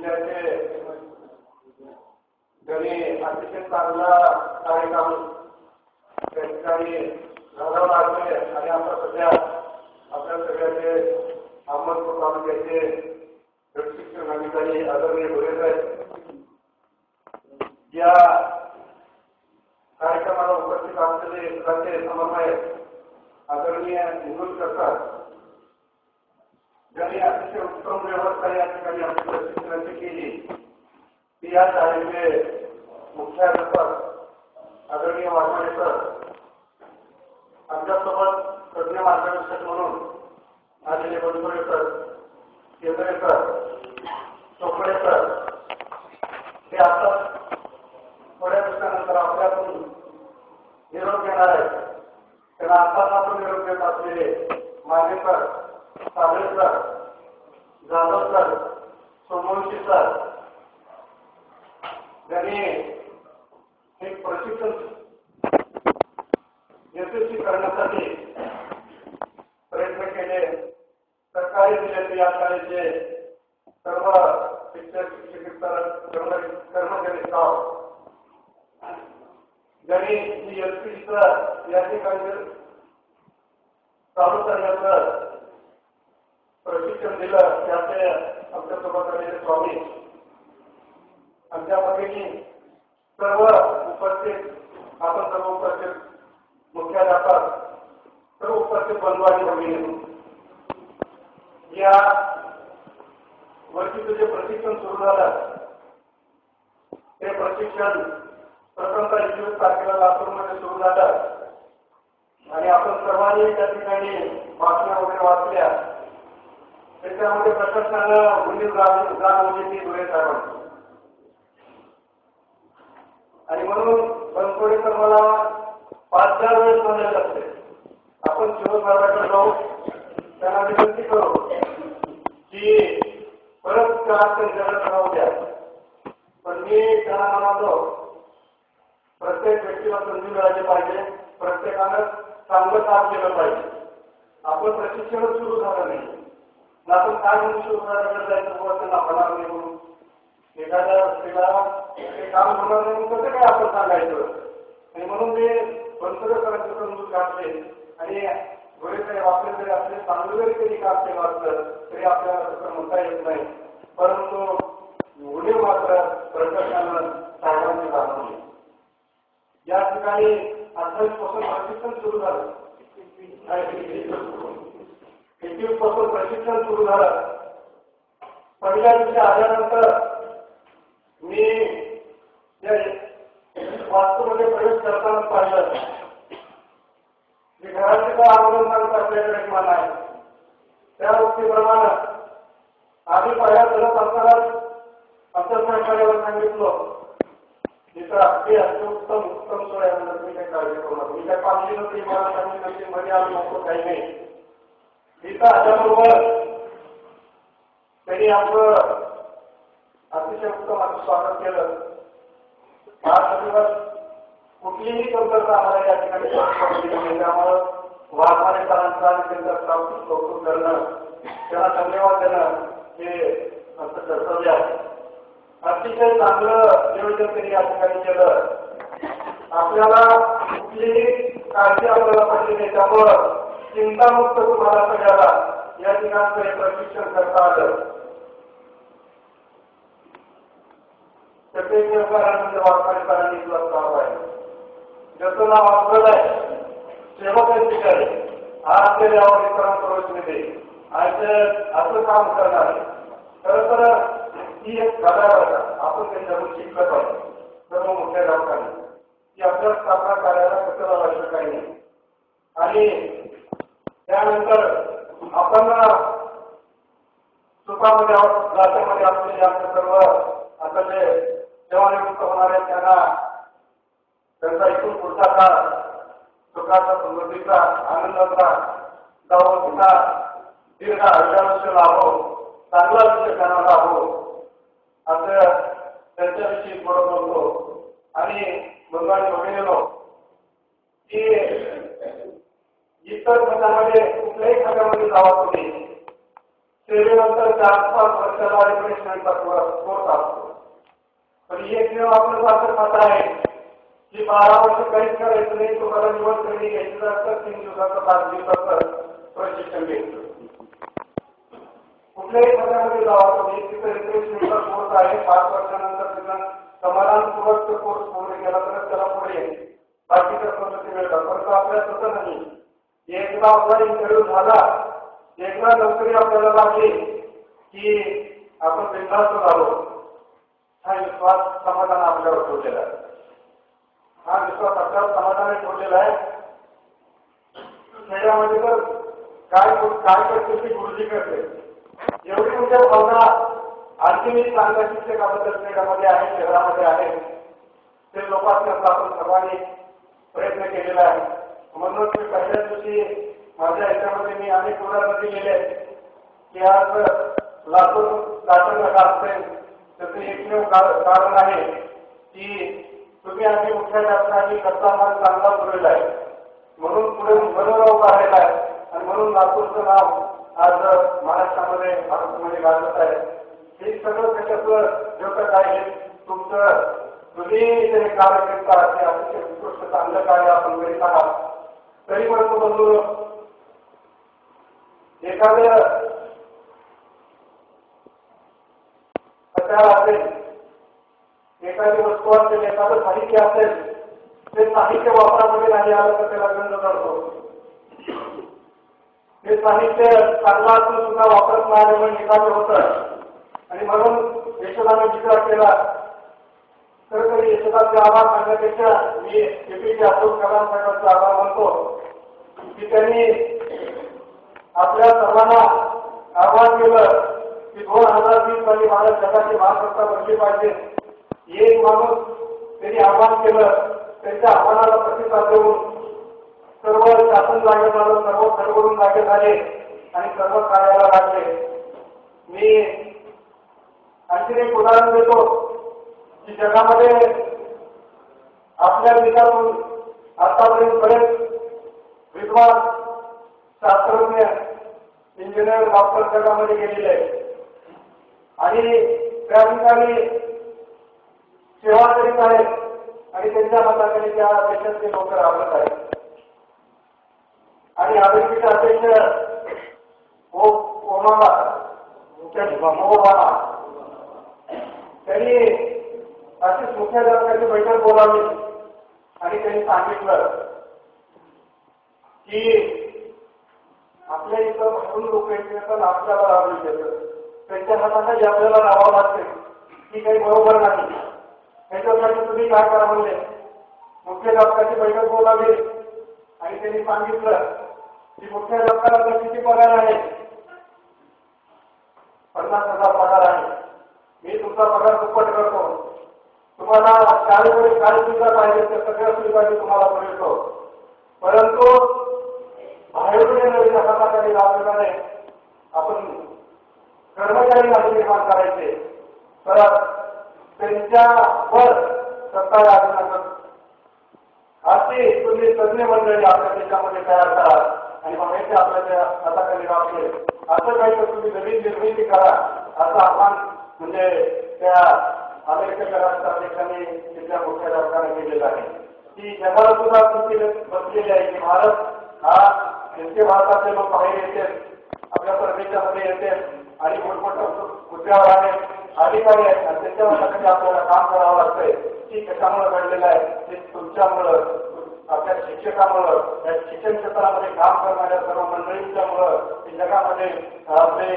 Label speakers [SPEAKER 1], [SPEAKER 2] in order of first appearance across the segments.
[SPEAKER 1] जिल्ह्याचे त्यांनी अतिशय चांगला कार्यक्रम त्या ठिकाणी घडवला आहे आणि आता सध्या आपल्या सगळ्याचे अहमदपूर तालुक्याचे शिक्षण अधिकारी आदरणीय बोलत आहेत. या कार्यक्रमाला उपस्थित असलेले सगळ्यांचे समन्वयक आदरणीय निंगुलकर सर ज्यांनी अतिशय उत्तम व्यवस्था या ठिकाणी आपली प्रशिक्षणाची केली ती या शाळेचे मुख्याध्यापक आदरणीय वाघमारे सर आमच्यासोबत तज्ञ मार्गदर्शक म्हणून आलेले बनसोडे सर, केंद्रे सर, चोपडे सर हे आता थोड्या दिवसानंतर आपल्यातून निरोप घेणार आहेत. त्यांना आताच आपण निरोप घेत असलेले Mane sir, Sable sir, Jadhav sir, Somvanshi sir यांनी हे प्रशिक्षण यशस्वी करण्यासाठी प्रयत्न केले. सरकारी जिल्ह्यातील या शाळेचे सर्व शिक्षक शिक्षकेतर कर्मचारी स्टाफ ज्यांनी ही एसपीचं या ठिकाणी चालू करण्याचं प्रशिक्षण दिलं त्याचे आमच्यासोबत आलेले स्वामी आमच्या भगिनी सर्व उपस्थित आपण सर्व उपस्थित मुख्याध्यापक सर्व उपस्थित बंधू आणि भगिनी या वर्षीचं जे प्रशिक्षण सुरू झालं ते प्रशिक्षण प्रथमतः 21 तारखेला लातूरमध्ये सुरू झालं आणि आपण सर्वांनी त्या ठिकाणी बातम्या वगैरे वाचल्या. त्याच्यामध्ये प्रशासनानं उंदीर जाणवली ती धुळे साहेबांची आणि म्हणून बनसोडे तर मला 5-4 वेळेस म्हणायला लागते आपण शिवसाहेबांकडे जाऊ त्यांना विनंती करू की परत त्यांच्याकडे राहू द्या. पण मी त्यांना म्हणालो प्रत्येक व्यक्तीला संधी मिळाली पाहिजे, प्रत्येकानं चांगलं काम केलं पाहिजे. आपण प्रशिक्षणच सुरू झालं नाही ना आपण काय म्हणून शिवसाहेबांकडे जायचं त्यांना होणार नाही म्हणून एखाद्या व्यक्तीला ते काम होणार नाही म्हणून कसं काय आपण सांगायचं. आणि म्हणून ते बनसोडे सरांचे समजून काढले आणि घोडे साहेब आपले जरी असले चांगलं जरी त्यांनी काम केलं असलं तरी आपल्याला तसं म्हणता येत नाही. परंतु उणे मात्र प्रशासनानं साहेबांची जाणवली. या ठिकाणी 28 पासून प्रशिक्षण सुरू झालं, 21 पासून प्रशिक्षण सुरू झालं. पहिल्या दिवशी आल्यानंतर मी वास्तूमध्ये प्रवेश करताना पाहिलं की घराचे का आंदोलन आपल्याकडे मान आहे त्या गोष्टीप्रमाणे आधी पहिल्या करत असतानाच आमच्या सहकार्यावर सांगितलं तिथं अगदी उत्तम सोय मी काही काळजी करू नका. मी काय पाहिली नव्हती मला सांगितलं मध्ये आम्ही नको काही नाही. तिथं आल्याबरोबर त्यांनी आपलं अतिशय उत्तम असं स्वागत केलं. 5 दिवस कुठलीही कमतरता आम्हाला या ठिकाणी त्यामुळं वाघमारे सरांचा आणि त्यांचा कौतुक करणं त्यांना धन्यवाद देणं हे आमचं कर्तव्य आहे. अतिशय चांगलं नियोजन त्यांनी या ठिकाणी केलं. आपल्याला कुठलीही काळजी आपल्याला पडली नाही त्यामुळं चिंतामुक्त तुम्हाला सगळ्याला या ठिकाणचं हे प्रशिक्षण करता आलं. प्रत्येक व्यवहारांमध्ये वाघमारे सरांनी स्टाफ आहे ज्याचं नाव आपलं आहे सेवकांची आहे आज ते यावर प्रवेशमध्ये असं काम करणार आहे. खरं तर ही एक गदार आपण त्यांच्याकडून शिकलं पाहिजे सर्व मोठ्या गावकांनी की आपल्या स्थापना कार्याला कसं लावायचं काही नाही. आणि त्यानंतर आपण सुखामध्ये जात्यामध्ये असलेले आपले सर्व आता जे सेवानिवृत्त होणार आहेत त्यांना त्यांचा इथून पुढचा काळ सुखाचा समृद्धीचा आनंदाचा गावाचा दीर्घ आयुष्य लाभो चांगला विषय त्यांना लाभो असं त्यांच्याविषयी थोडं बोलतो. आणि बंगाली भगिनीनो की इतर खात्यामध्ये कुठल्याही खात्यामध्ये जावा तुम्ही सेवेनंतर 4-5 वर्षाला रिप्लेसमेंटचा कोर्स असतो. पण एक नियम आपलं असं खातं आहे की 12 वर्ष काहीच करायचं नाही, तुम्हाला निवड करणे घ्यायची असतं, 3 दिवसाचं 5 दिवसाचं प्रशिक्षण घ्यायचं. कुठल्याही पदामध्ये जावा तुम्ही, तिथं रिफ्रेशमेंटचा कोर्स आहे. 5 वर्षानंतर तिथं समाधानपूर्वक कोर्स पूर्ण केला तर त्याला पुढे येईल, बाकीच्या पद्धती मिळतात. परंतु आपल्या तसं नाही. एकदा आपला इंटरव्ह्यू झाला, एकदा नोकरी आपल्याला लागली की आपण बिनधास्त झालो, हा विश्वास समाधान आपल्यावर ठेवलेला आहे. हा विश्वास आपल्यावर समाधानाने ठेवलेला आहे. खेड्यामध्ये तर काय करते ती गुरुजी करते, एवढी तुमच्या भावना आणखी मी चांगल्या शिक्षकाबद्दल खेड्यामध्ये आहे, शहरामध्ये आहे, ते लोकांचा आपण सर्वांनी प्रयत्न केलेला आहे. म्हणूनच मी पहिल्या दिवशी माझ्या ह्याच्यामध्ये मी अनेक उदाहरण दिलेले की आज लातूर नका असेल त्याचं एकमेव कारण आहे की तुम्ही आधी मुख्याध्यापकांनी कच्चा माल चांगला पुरवला आहे, म्हणून पुढे मनोरा उभा राहिला आहे आणि म्हणून लातूरचं नाव आज महाराष्ट्रामध्ये भारतामध्ये गाजत आहे. हे सगळं त्याच्यातलं जोखत आहे. तुम्ही जे कार्य करता ते अतिशय उत्कृष्ट चांगलं कार्य आपण करीत आहात. तरी पण बंधू एखाद्या असेल, एखादी वस्तू असेल, एखादं साहित्य असेल, ते साहित्य वापरामध्ये नाही आलं तर त्याला गंध करतो. ते साहित्य चांगला असून सुद्धा वापरत नाही आल्यामुळे निकाल होतं. आणि म्हणून यशोदाने विचार केला तर तरी यशोदाचे आभार मानण्यापेक्षा मी एपीजे अब्दुल कलाम साहेबांचा आभार मानतो की त्यांनी आपल्या सर्वांना आव्हान केलं की 2020 साली भारत जगाची महासत्ता बनली पाहिजे. एक माणूस त्यांनी आव्हान केलं, त्यांच्या आव्हानाला प्रतिसाद देऊन सर्व शासन जागे झालं, सर्व खडबडून जागे झाले आणि सर्व कार्याला लागले. मी आणखी एक उदाहरण देतो की जगामध्ये आपल्या देशातून आतापर्यंत बरेच विद्वान, शास्त्रज्ञ, इंजिनियर, डॉक्टर जगामध्ये गेलेले आहेत आणि त्या ठिकाणी सेवा करीत आहेत आणि त्यांच्या हाताखाली त्या देशातले लोक राबत आहेत. आणि अमेरिकेचे अध्यक्ष ओबामा त्यांनी अशीच मुख्याध्यापकाची बैठक बोलावली आणि त्यांनी सांगितलं की आपल्या इथं भरून लोक येतात, आपल्याला राबवली देतात, त्यांच्या हाताखाली आपल्याला राहावं लागते, ही काही बरोबर नाही. त्याच्यासाठी तुम्ही काय करा म्हणले. मुख्याध्यापकाची बैठक बोलावली आणि त्यांनी सांगितलं की मुख्याध्यापकाला किती पगार आहे, 50,000 पगार आहे, मी तुमचा पगार दुप्पट करतो, तुम्हाला शाळेमध्ये काय सुविधा पाहिजे त्या सगळ्या सुविधा मी तुम्हाला पुरवतो, परंतु बाहेरून येणाऱ्या हाताखाली राबविणारे आपण कर्मचारी नाही निर्माण करायचे, तर त्यांच्यावर सत्ता लागणार असे तुम्ही तज्ञ मंडळी आपल्या देशामध्ये तयार करा आणि बाहेरचे आपल्या हाताखाली राबले, असं काही तर तुम्ही नवीन निर्मिती करा, असं आव्हान म्हणजे त्या अमेरिकेच्या राष्ट्राध्यक्षांनी तिथल्या मुख्याध्यापकाने केलेलं आहे. की जगाला सुद्धा बसलेली आहे की भारत हा त्यांचे भारताचे लोक बाहेर येते, आपल्या परदेशामध्ये येते आणि मोठमोठ्या मुद्द्यावर आहे, अधिकारी आहेत आणि त्यांच्या हाताखाली आपल्याला काम करावं लागतंय. की कशामुळे घडलेलं आहे ते तुमच्यामुळं, आपल्या शिक्षकामुळं, या शिक्षण क्षेत्रामध्ये काम करणाऱ्या सर्व मंडळींच्यामुळं जगामध्ये आपले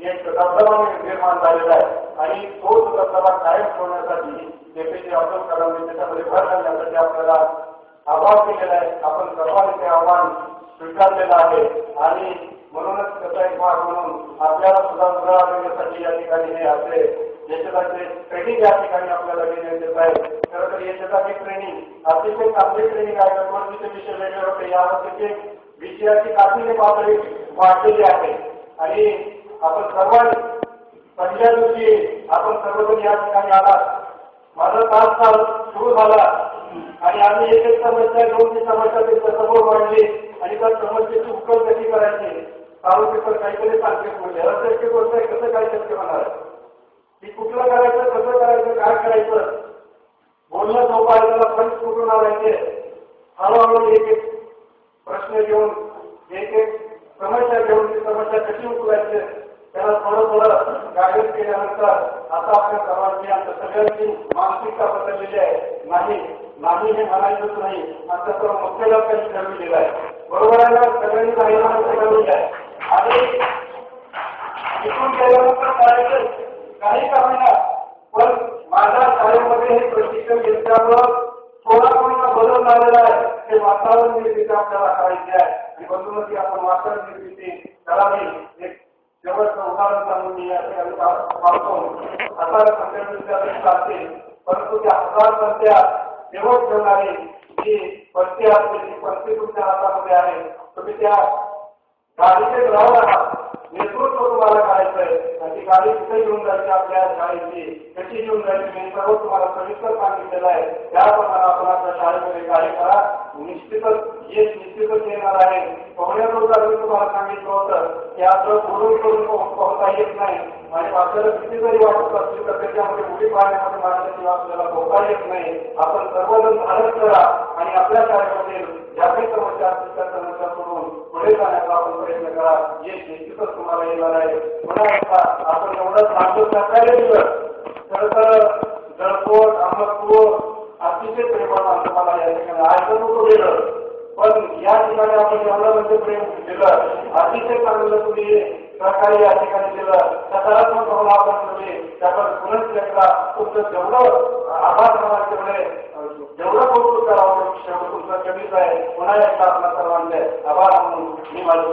[SPEAKER 1] एक दबदबा निर्माण झालेला आहे आणि तोच दबदबा कायम ठेवण्यासाठी एपीजे अब्दुल कलाम त्याच्यामध्ये भर घालण्यासाठी आपल्याला आवाहन केलेलं आहे. आपण सर्वांनी ते आव्हान स्वीकारलेलं आहे आणि म्हणूनच त्याचा एक भाग म्हणून आपल्याला सुद्धा मुलाला देण्यासाठी या ठिकाणी हे असे यशदाचे ट्रेनिंग या ठिकाणी आपल्याला देण्यात येत आहे. खरं तर यशदाची ट्रेनिंग अतिशय चांगली ट्रेनिंग आहे. दरवर्षीचे विषय वेगळे होते, यावर्षीचे विषयाची काठीने पातळी वाढलेली आहे आणि आपण सर्वांनी पहिल्या दिवशी आपण सर्वजण या ठिकाणी आलात. माझं 5 साल सुरू झाला आणि आम्ही एक एक समस्या घेऊन ती समस्या त्यांच्या समोर मांडली आणि त्या समस्येची उकल कशी करायची, चालू पेपर काहीतरी सांगते म्हणजे अशक्य गोष्ट आहे, कसं काय शक्य होणार. की कुठलं करायचं, कसं करायचं, काय करायचं, बोलणं सोपं आहे, त्याला फंड कुठून आणायचे, हळूहळू एक एक प्रश्न घेऊन एक एक समस्या घेऊन ती समस्या कशी उचलायची त्याला थोडं थोडं गायडन्स केल्यानंतर आता आपल्या सर्वांची आमच्या सगळ्यांची मानसिकता बदललेली आहे. नाही हे म्हणायचंच नाही, आमच्या सर्व मुख्याला काही ठरविलेलं आहे. बरोबर आहे ना, सगळ्यांनी ठरवलेलं आहे. आणि इथून गेल्यानंतर करायचं काही कामाला, पण माझ्या शाळेमध्ये हे प्रशिक्षण घेतल्यामुळं थोडा बदल झालेला आहे. ते वातावरण निर्मिती आपल्याला करायची आहे आणि बंधुमती आपण वातावरण निर्मिती करावी. एक शेवटचं उदाहरण सांगून मी या ठिकाणी पाहतो. 1000 संख्या चालते, परंतु त्या 1000 संख्या शेवट ठेवणारी जी पत्ती असते ती पत्ती तुमच्या हातामध्ये आहे. तुम्ही त्या गाडीचे ड्रायव्हर आहात, नेतृत्व तुम्हाला करायचंय आणि ती गाडी कुठे घेऊन जायची आपल्या शाळेची, कशी घेऊन जायची हे सर्व तुम्हाला सविस्तर सांगितलेलं आहे. त्याप्रमाणे आपण आपल्या शाळेमध्ये कार्य करा. निश्चितच येणार आहे. पोहण्याबरोबर मी तुम्हाला सांगितलं होतं की आपलं बोलून करून पोहता येत नाही आणि आपल्याला किती जरी वाटत असतील तर त्याच्यामध्ये उडी पाहण्यामध्ये माझ्याशिवाय आपल्याला पोहता येत नाही. आपण सर्वजण धाडस करा आणि आपल्या शाळेमध्ये ज्या काही समस्या असतील त्या समस्या सोडून पुढे जाण्याचा आपण प्रयत्न करा. हे निश्चितच तुम्हाला येणार आहे. पुन्हा एकदा आपण एवढं चांगलं सहकार्य दिलं तर जळकोट अहमदपूर अतिशय प्रेमानं तुम्हाला या ठिकाणी ऐकून नको गेलं, पण या ठिकाणी आपण एवढं म्हणजे प्रेम दिलं, अतिशय चांगलं तुम्ही सहकार्य या ठिकाणी दिलं, सकारात्मक भावना आपण ठेवली. त्यावर पुनश्च एकदा तुमचं जेवढं आभार माना जेवढं कौतुक करावं शेवट तुमचं कमीच आहे. पुन्हा एकदा आपल्या सर्वांचे आभार म्हणून मी माझं